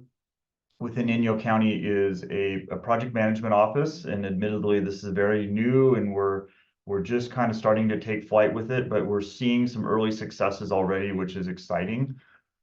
within Inyo County is a project management office, and admittedly this is very new and we're just kind of starting to take flight with it, but we're seeing some early successes already, which is exciting.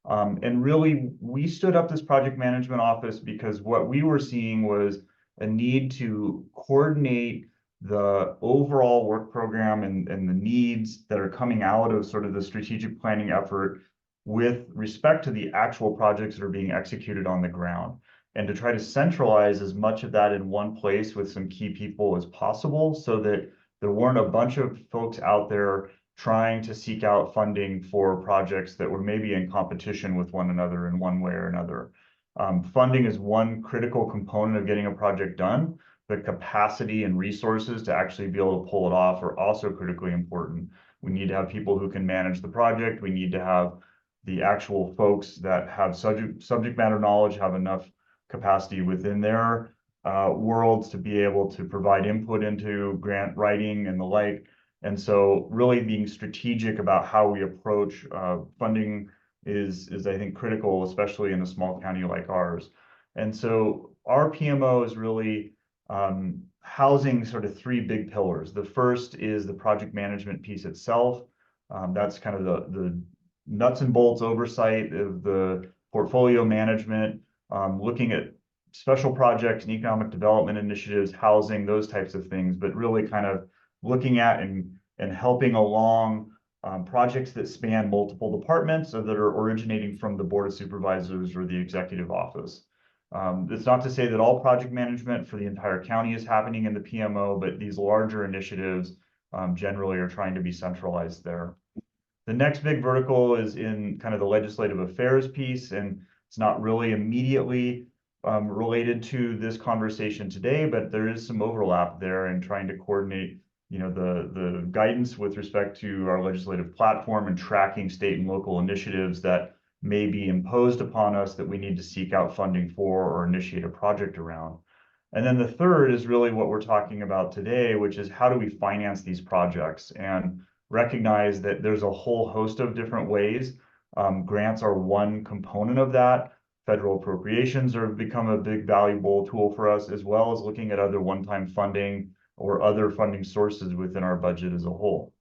And really, we stood up this project management office because what we were seeing was a need to coordinate the overall work program and the needs that are coming out of sort of the strategic planning effort with respect to the actual projects that are being executed on the ground, and to try to centralize as much of that in one place with some key people as possible so that there weren't a bunch of folks out there trying to seek out funding for projects that were maybe in competition with one another in one way or another. Funding is one critical component of getting a project done. The capacity and resources to actually be able to pull it off are also critically important. We need to have people who can manage the project. We need to have the actual folks that have subject matter knowledge, have enough capacity within their worlds to be able to provide input into grant writing and the like. And so really being strategic about how we approach funding is I think critical, especially in a small county like ours. And so our PMO is really housing sort of three big pillars. The first is the project management piece itself. That's kind of the nuts and bolts oversight of the portfolio management, looking at special projects and economic development initiatives, housing, those types of things, but really kind of looking at and helping along projects that span multiple departments or that are originating from the Board of Supervisors or the executive office. It's not to say that all project management for the entire county is happening in the PMO, but these larger initiatives generally are trying to be centralized there. The next big vertical is in kind of the legislative affairs piece, and it's not really immediately related to this conversation today, but there is some overlap there in trying to coordinate, you know, the guidance with respect to our legislative platform and tracking state and local initiatives that may be imposed upon us that we need to seek out funding for or initiate a project around. And then the third is really what we're talking about today, which is how do we finance these projects and recognize that there's a whole host of different ways. Grants are one component of that. Federal appropriations have become a big valuable tool for us, as well as looking at other one-time funding or other funding sources within our budget as a whole.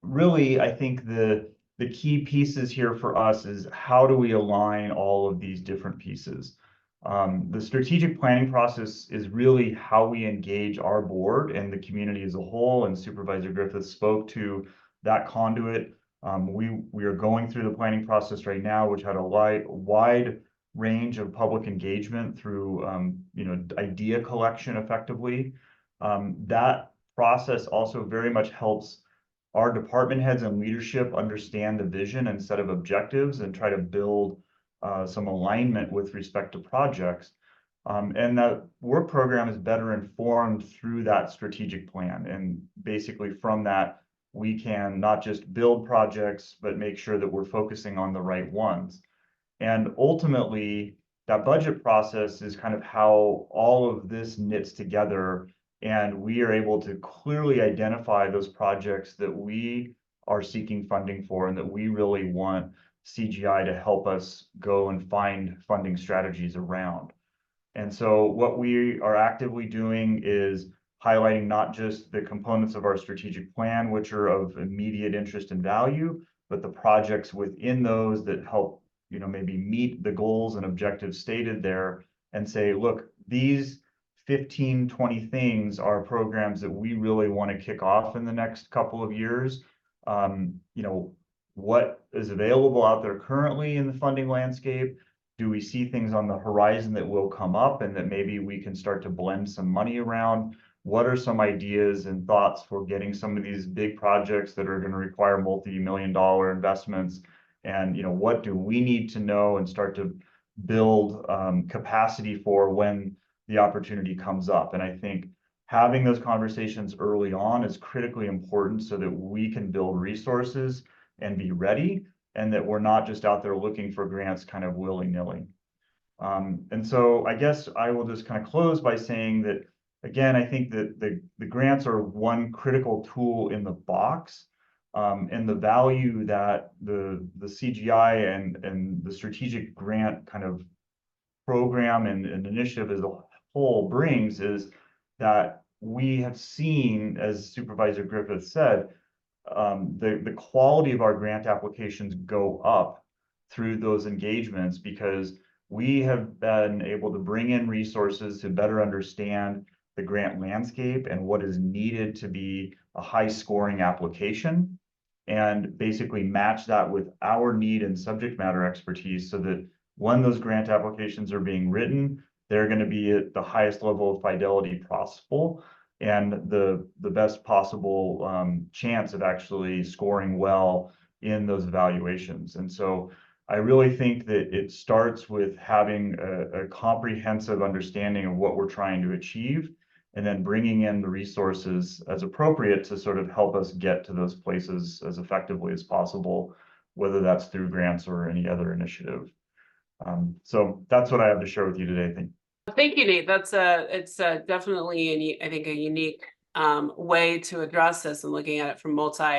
Really, I think the key pieces here for us is how do we align all of these different pieces? The strategic planning process is really how we engage our board and the community as a whole, and Supervisor Griffith spoke to that conduit. We are going through the planning process right now, which had a wide range of public engagement through you know, idea collection effectively. That process also very much helps our department heads and leadership understand the vision and set of objectives and try to build some alignment with respect to projects. And that work program is better informed through that strategic plan. And basically from that, we can not just build projects, but make sure that we're focusing on the right ones. And ultimately, that budget process is kind of how all of this knits together, and we are able to clearly identify those projects that we are seeking funding for, and that we really want CGI to help us go and find funding strategies around. And so what we are actively doing is highlighting not just the components of our strategic plan, which are of immediate interest and value, but the projects within those that help, maybe meet the goals and objectives stated there, and say, look, these 15, 20 things are programs that we really want to kick off in the next couple of years. What is available out there currently in the funding landscape? Do we see things on the horizon that will come up and that maybe we can start to blend some money around? What are some ideas and thoughts for getting some of these big projects that are going to require multi-million-dollar investments? And what do we need to know and start to build capacity for when the opportunity comes up? And I think having those conversations early on is critically important so that we can build resources and be ready, and that we're not just out there looking for grants kind of willy-nilly. And so I guess I will just kind of close by saying that, again, I think that the grants are one critical tool in the box, and the value that the CGI and the strategic grant kind of program and initiative as a whole brings is that we have seen, as Supervisor Griffith said, the quality of our grant applications go up through those engagements, because we have been able to bring in resources to better understand the grant landscape and what is needed to be a high scoring application, and basically match that with our need and subject matter expertise, so that when those grant applications are being written, they're going to be at the highest level of fidelity possible, and the best possible chance of actually scoring well in those evaluations. And so I really think that it starts with having a comprehensive understanding of what we're trying to achieve, and then bringing in the resources as appropriate to sort of help us get to those places as effectively as possible, whether that's through grants or any other initiative. So that's what I have to share with you today. Thank you, Nate. It's definitely, I think, a unique way to address this, and looking at it from multiple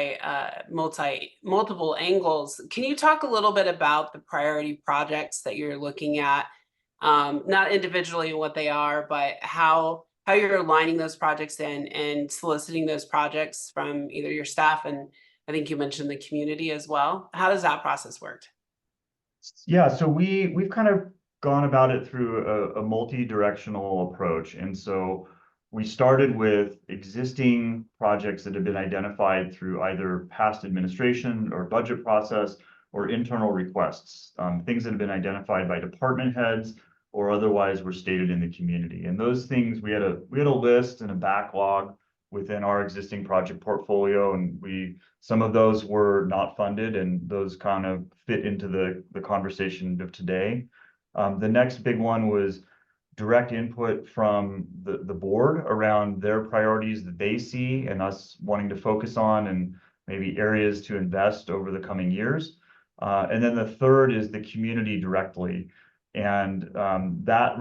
angles. Can you talk a little bit about the priority projects that you're looking at, not individually what they are, but how you're aligning those projects in and soliciting those projects from either your staff, and I think you mentioned the community as well. How does that process work? Yeah, so we've kind of gone about it through a multi-directional approach. And so we started with existing projects that have been identified through either past administration or budget process or internal requests, things that have been identified by department heads or otherwise were stated in the community. And those things, we had a list and a backlog within our existing project portfolio, and some of those were not funded, and those kind of fit into the conversation of today. The next big one was direct input from the board around their priorities that they see and us wanting to focus on, and maybe areas to invest over the coming years. And then the third is the community directly. And that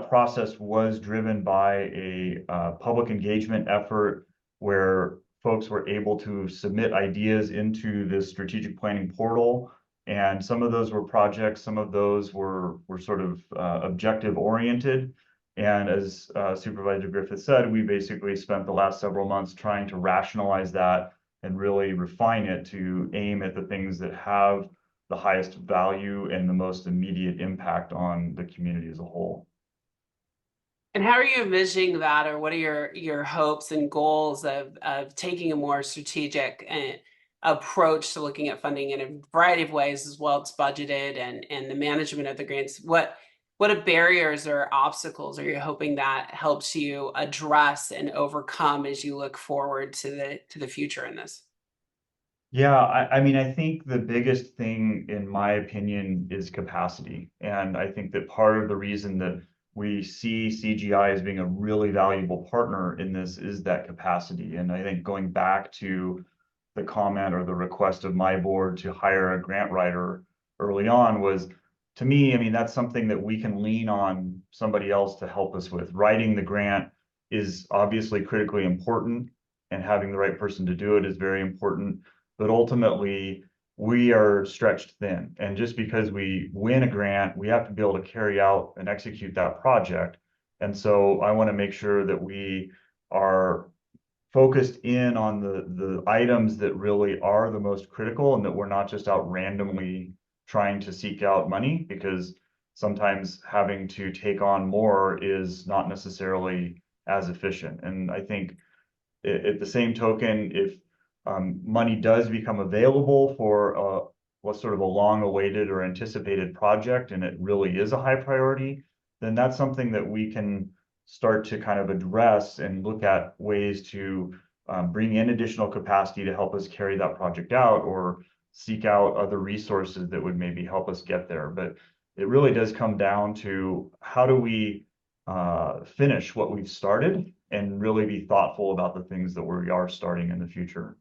process was driven by a public engagement effort where folks were able to submit ideas into this strategic planning portal. And some of those were projects, some of those were sort of objective oriented. And as Supervisor Griffith said, we basically spent the last several months trying to rationalize that and really refine it to aim at the things that have the highest value and the most immediate impact on the community as a whole. And how are you envisioning that, or what are your hopes and goals of taking a more strategic approach to looking at funding in a variety of ways, as well as budgeted and the management of the grants? What barriers or obstacles are you hoping that helps you address and overcome as you look forward to the future in this? Yeah, I mean, I think the biggest thing, in my opinion, is capacity. And I think that part of the reason that we see CGI as being a really valuable partner in this is that capacity. And I think going back to the comment or the request of my board to hire a grant writer early on was, to me, I mean, that's something that we can lean on somebody else to help us with. Writing the grant is obviously critically important, and having the right person to do it is very important. But ultimately, we are stretched thin. And just because we win a grant, we have to be able to carry out and execute that project. And so I want to make sure that we are focused in on the items that really are the most critical, and that we're not just out randomly trying to seek out money, because sometimes having to take on more is not necessarily as efficient. And I think at the same token, if money does become available for what's sort of a long-awaited or anticipated project, and it really is a high priority, then that's something that we can start to kind of address and look at ways to bring in additional capacity to help us carry that project out, or seek out other resources that would maybe help us get there. But it really does come down to how do we finish what we've started and really be thoughtful about the things that we are starting in the future.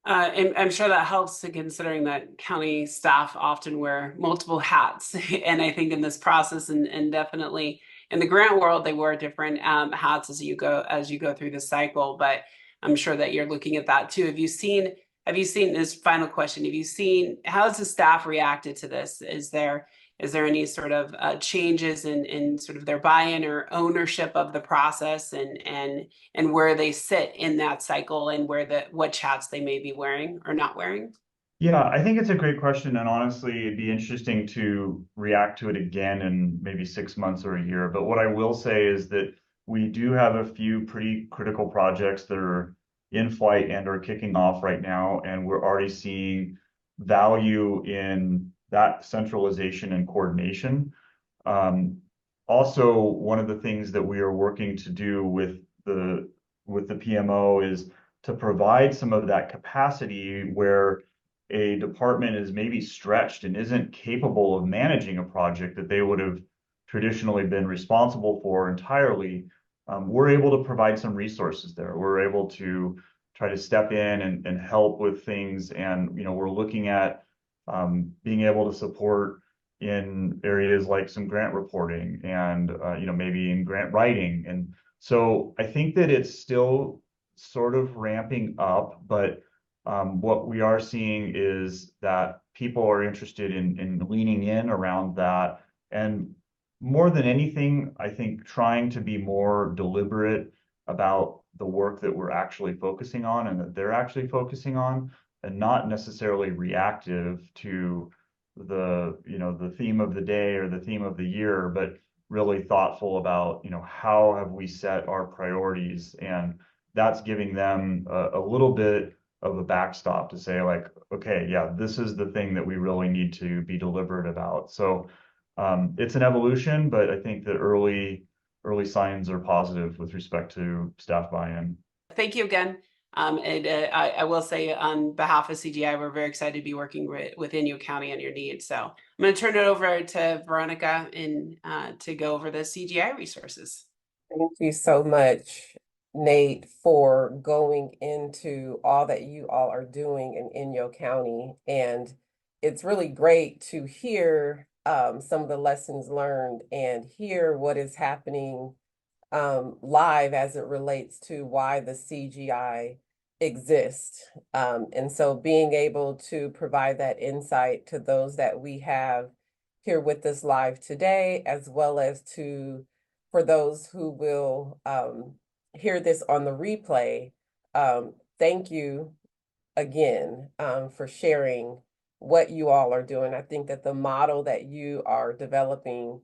And I'm sure that helps, to considering that county staff often wear multiple hats. And I think in this process, and definitely in the grant world, they wear different hats as you go through the cycle. But I'm sure that you're looking at that too. Have you seen this final question? How has the staff reacted to this? Is there any sort of changes in sort of their buy-in or ownership of the process, and where they sit in that cycle, and what hats they may be wearing or not wearing? Yeah, I think it's a great question. And honestly, it'd be interesting to react to it again in maybe 6 months or a year. But what I will say is that we do have a few pretty critical projects that are in flight and are kicking off right now. And we're already seeing value in that centralization and coordination. Also, one of the things that we are working to do with the PMO is to provide some of that capacity where a department is maybe stretched and isn't capable of managing a project that they would have traditionally been responsible for entirely. We're able to provide some resources there. We're able to try to step in and help with things. And, we're looking at being able to support in areas like some grant reporting and, maybe in grant writing. And so I think that it's still sort of ramping up, but what we are seeing is that people are interested in leaning in around that. And more than anything, I think trying to be more deliberate about the work that we're actually focusing on and that they're actually focusing on, and not necessarily reactive to the theme of the day or the theme of the year, but really thoughtful about, how have we set our priorities. And that's giving them a little bit of a backstop to say, like, okay, yeah, this is the thing that we really need to be deliberate about. So it's an evolution, but I think that early signs are positive with respect to staff buy-in. Thank you again. I will say, on behalf of CGI, we're very excited to be working within your county and your needs. So I'm going to turn it over to Veronica to go over the CGI resources. Thank you so much, Nate, for going into all that you all are doing in Inyo County. And it's really great to hear some of the lessons learned and hear what is happening live as it relates to why the CGI exists. And so being able to provide that insight to those that we have here with us live today, as well as for those who will hear this on the replay, thank you again for sharing what you all are doing. I think that the model that you are developing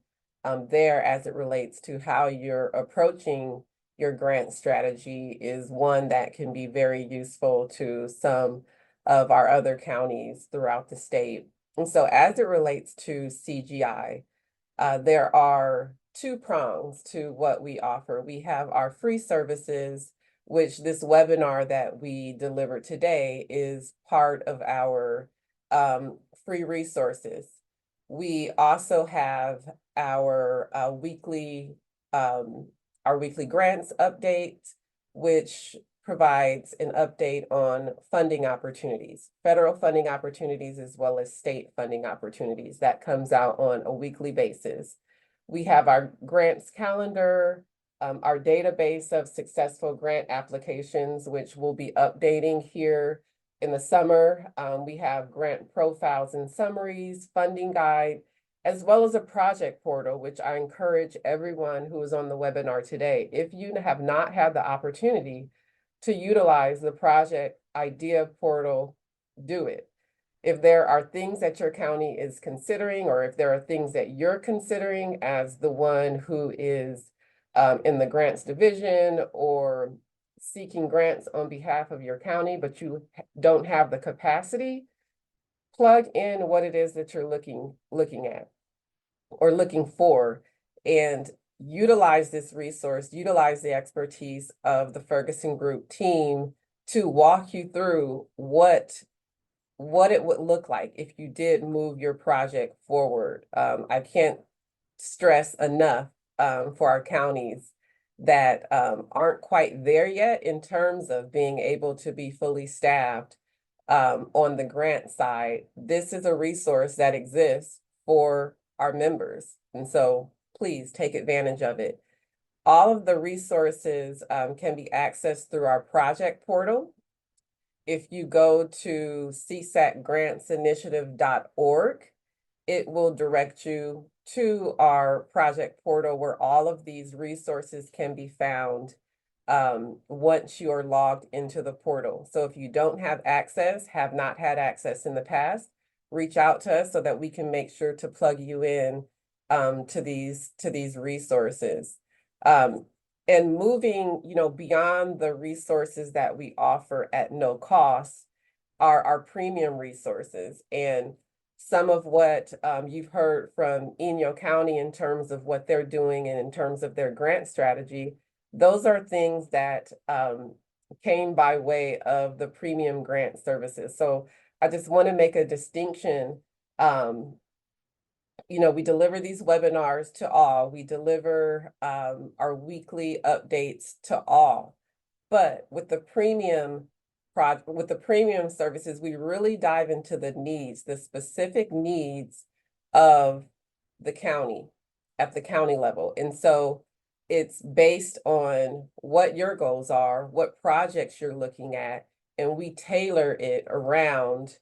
there as it relates to how you're approaching your grant strategy is one that can be very useful to some of our other counties throughout the state. And so as it relates to CGI, there are two prongs to what we offer. We have our free services, which this webinar that we delivered today is part of our free resources. We also have our weekly grants update, which provides an update on funding opportunities, federal funding opportunities, as well as state funding opportunities. That comes out on a weekly basis. We have our grants calendar, our database of successful grant applications, which we'll be updating here in the summer. We have grant profiles and summaries, funding guide, as well as a project portal, which I encourage everyone who is on the webinar today. If you have not had the opportunity to utilize the project idea portal, do it. If there are things that your county is considering, or if there are things that you're considering as the one who is in the grants division or seeking grants on behalf of your county, but you don't have the capacity, plug in what it is that you're looking at or looking for, and utilize this resource, utilize the expertise of the Ferguson Group team to walk you through what it would look like if you did move your project forward. I can't stress enough for our counties that aren't quite there yet in terms of being able to be fully staffed on the grant side. This is a resource that exists for our members. And so please take advantage of it. All of the resources can be accessed through our project portal. If you go to CSACGrantsInitiative.org, it will direct you to our project portal where all of these resources can be found once you are logged into the portal. So if you don't have access, have not had access in the past, reach out to us so that we can make sure to plug you in to these resources. And moving, beyond the resources that we offer at no cost are our premium resources. And some of what you've heard from Inyo County in terms of what they're doing and in terms of their grant strategy, those are things that came by way of the premium grant services. So I just want to make a distinction. We deliver these webinars to all. We deliver our weekly updates to all. But with the premium services, we really dive into the needs, the specific needs of the county at the county level. And so it's based on what your goals are, what projects you're looking at, and we tailor it around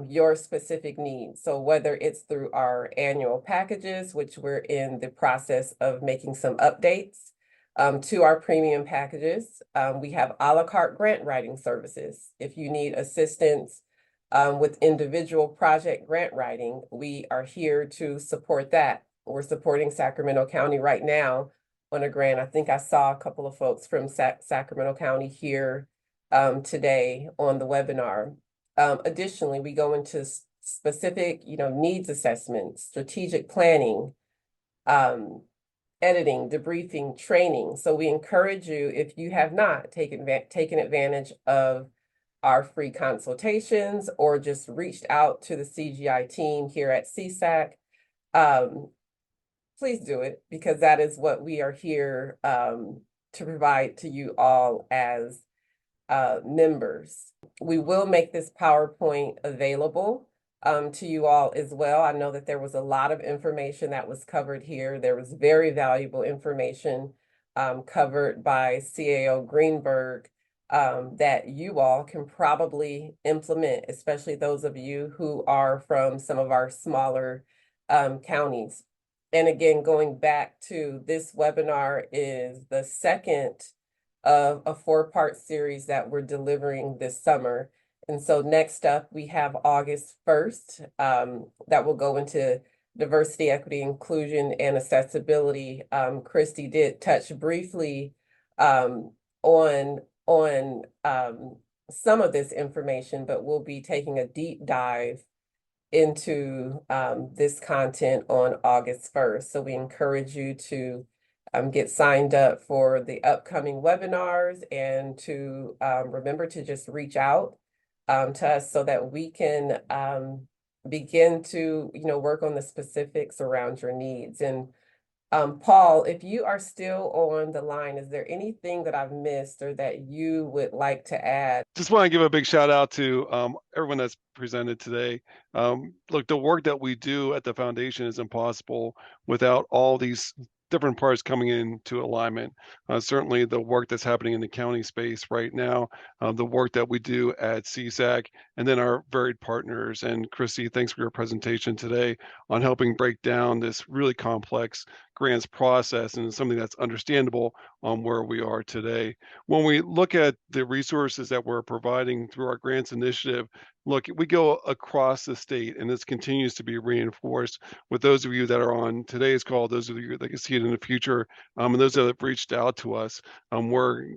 your specific needs. So whether it's through our annual packages, which we're in the process of making some updates to our premium packages, we have a la carte grant writing services. If you need assistance with individual project grant writing, we are here to support that. We're supporting Sacramento County right now on a grant. I think I saw a couple of folks from Sacramento County here today on the webinar. Additionally, we go into specific, needs assessments, strategic planning, editing, debriefing, training. So we encourage you, if you have not taken advantage of our free consultations or just reached out to the CGI team here at CSAC, please do it, because that is what we are here to provide to you all as members. We will make this PowerPoint available to you all as well. I know that there was a lot of information that was covered here. There was very valuable information covered by CAO Greenberg that you all can probably implement, especially those of you who are from some of our smaller counties. And again, going back to this webinar is the second of a 4-part series that we're delivering this summer. And so next up, we have August 1st that will go into diversity, equity, inclusion, and accessibility. Christy did touch briefly on some of this information, but we'll be taking a deep dive into this content on August 1st. So we encourage you to get signed up for the upcoming webinars and to remember to just reach out to us so that we can begin to, work on the specifics around your needs. And Paul, if you are still on the line, is there anything that I've missed or that you would like to add? Just want to give a big shout out to everyone that's presented today. Look, the work that we do at the foundation is impossible without all these different parts coming into alignment. Certainly the work that's happening in the county space right now, the work that we do at CSAC, and then our varied partners. And Christy, thanks for your presentation today on helping break down this really complex grants process and something that's understandable on where we are today. When we look at the resources that we're providing through our grants initiative, look, we go across the state, and this continues to be reinforced with those of you that are on today's call, those of you that can see it in the future, and those that have reached out to us. We're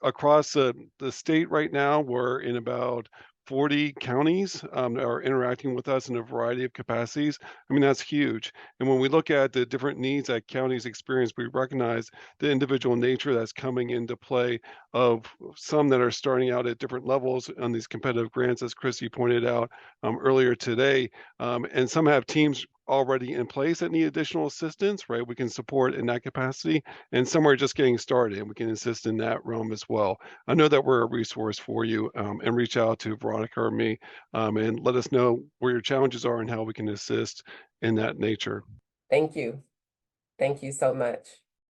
across the state right now. We're in about 40 counties that are interacting with us in a variety of capacities. I mean, that's huge. And when we look at the different needs that counties experience, we recognize the individual nature that's coming into play of some that are starting out at different levels on these competitive grants, as Christy pointed out earlier today. And some have teams already in place that need additional assistance, right? We can support in that capacity, and some are just getting started, and we can assist in that realm as well. I know that we're a resource for you, and reach out to Veronica or me, and let us know where your challenges are and how we can assist in that nature. Thank you. Thank you so much.